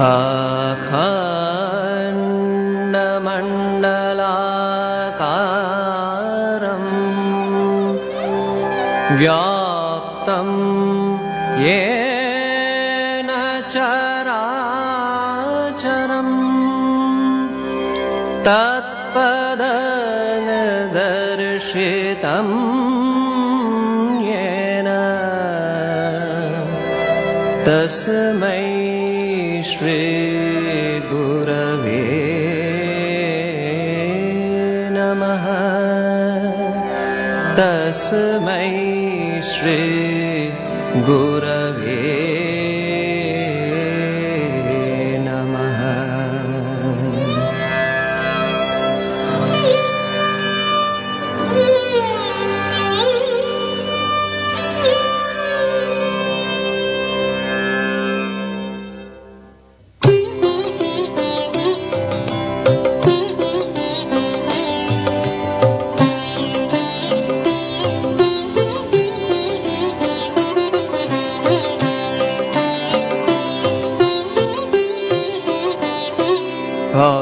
अखण्डमण्डलाकारं व्याप्तं येन चराचरं तत्पदनिदर्शितं येन तस्मै श्री गुरवे नमः। तस्मै श्री गुरवे नमः।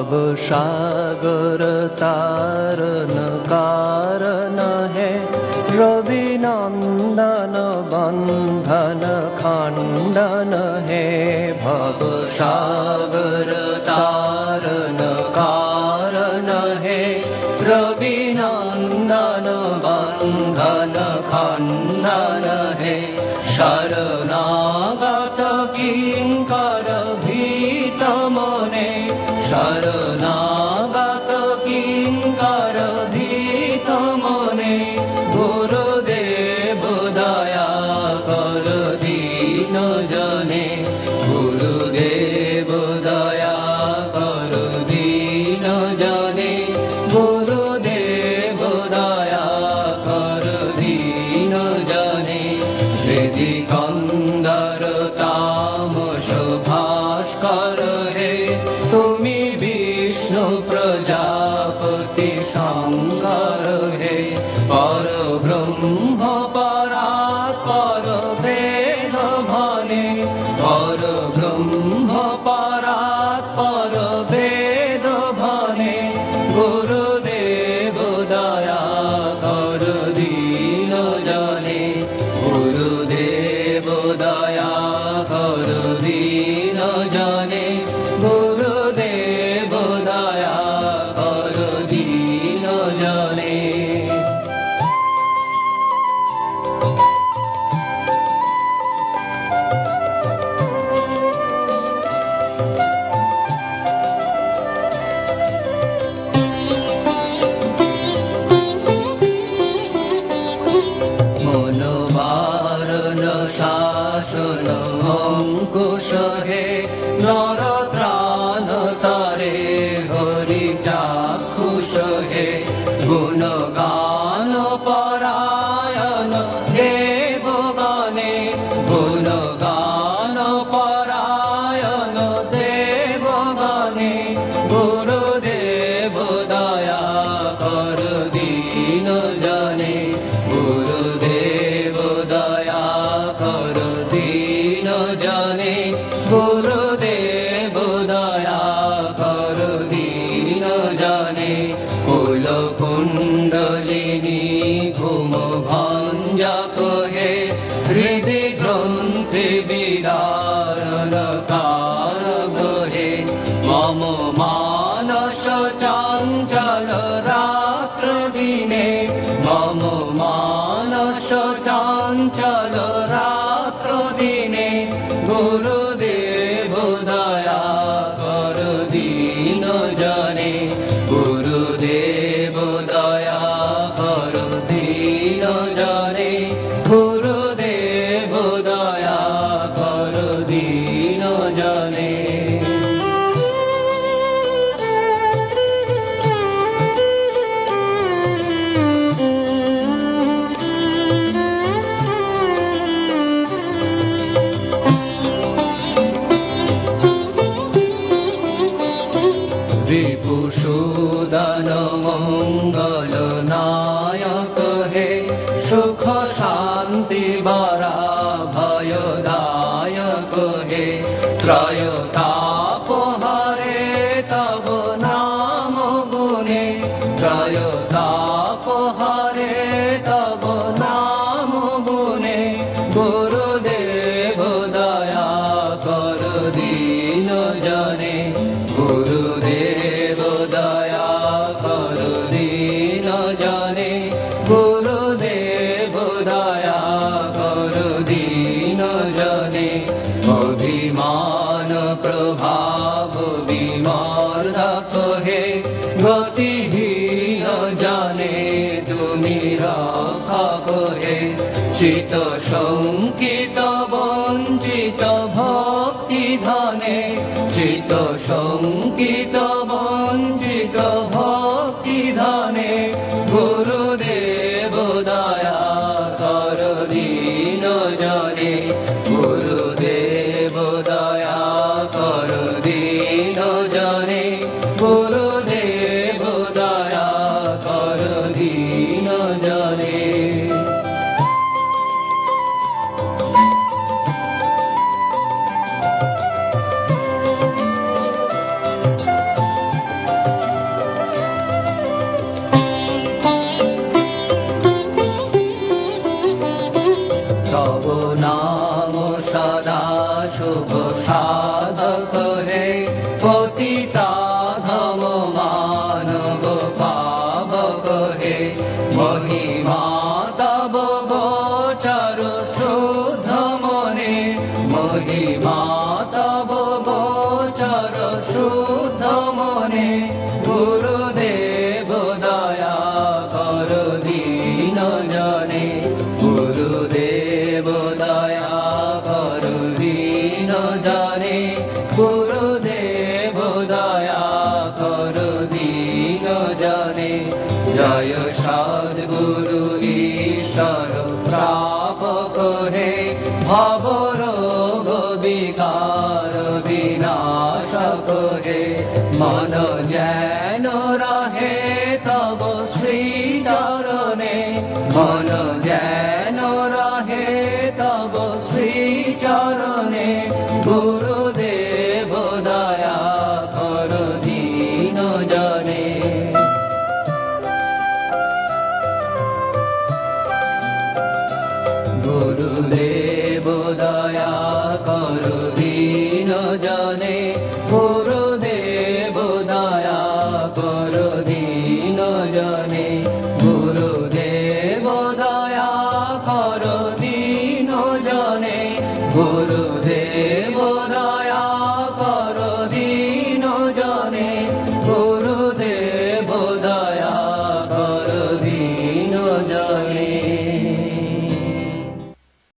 भवसागर तारन कारण है रवि नंदन बंधन खंडन है। भवसागर तारन कारण है रवि नंदन बंधन खंडन है। शरणागत किंकर भीत मने शरणागत किंकर भीत मने गुरुदेव दया कर दीन जने। गुरुदेव दया कर दीन जने। गुरुदेव दया कर दीन जने। हृदि कंदर तामस भास्कर है तुमी विष्णु प्रजापति शंकर है। पर ब्रह्म परात्पर वेद भने। पर ब्रह्म परात्पर वेद भने। गुरुदेव दया कर दीन जने। गुरुदेव दया कर दीन जने। गुरुदेव दया कर दीन जने। मनोवारण शासन अंकुश है नर त्राण तारे हरि चाक्षुष है। गुणगान परायण देवगणे। गुणगान परायण देवगणे। गुरुदेव दया कर दीन जने। गुरुदेव दया कर दीन जने। गुरुदेव दया कर दीन जने। कुल कुंडलिनी घुम भंजक है हृदय ग्रंथि विदारण कारक है। मम मानस चंचल रात्र दिने। मम मानस चंचल रात्र दिने। गुरुदेव दया कर दीन जने। गुरुदेव दया कर दीन जने। गुरुदेव दया कर दीन जने। গুরুদেব দয়া কর দীন জনে গুরুদেব দয়া কর দীন জনে গুরুদেব দয়া কর দীন জনে অভিমান প্রভাব বিমর্দক হে গতিহীন জানে তুমি রক্ষা করে চিত শঙ্কিত বঞ্চিত ভক্তি ধনে চিত শঙ্কিত বঞ্চিত ভক্তি ধনে গুরুদেব দয়া কর দীন জনে গুরুদেব দয়া কর দীন জনে গুরুদেব দয়া কর দীন জনে তব নাম সদা শুভ সাধক হে পতিতা ধম মানব পাবক হে মহিমা তব গোচর শুদ্ধ মনে মহিমা তব গোচর শুদ্ধ মনে গুরুদেব দয়া কর দীন জনে গুরুদেব দয়া কর দীন জনে গুরুদেব দয়া কর দীন জনে জয় সদ্গুরু ঈশ্বর প্রাপক হে ভবরোগ বিকার বিনাশক হে মন যেন রহে তব শ্রী চরণে মন যেন রহে তব শ্রী চরণে গুরুদেব দয়া কর দীন জনে গুরুদেব দয়া কর দীন জনে গুরুদেব দয়া কর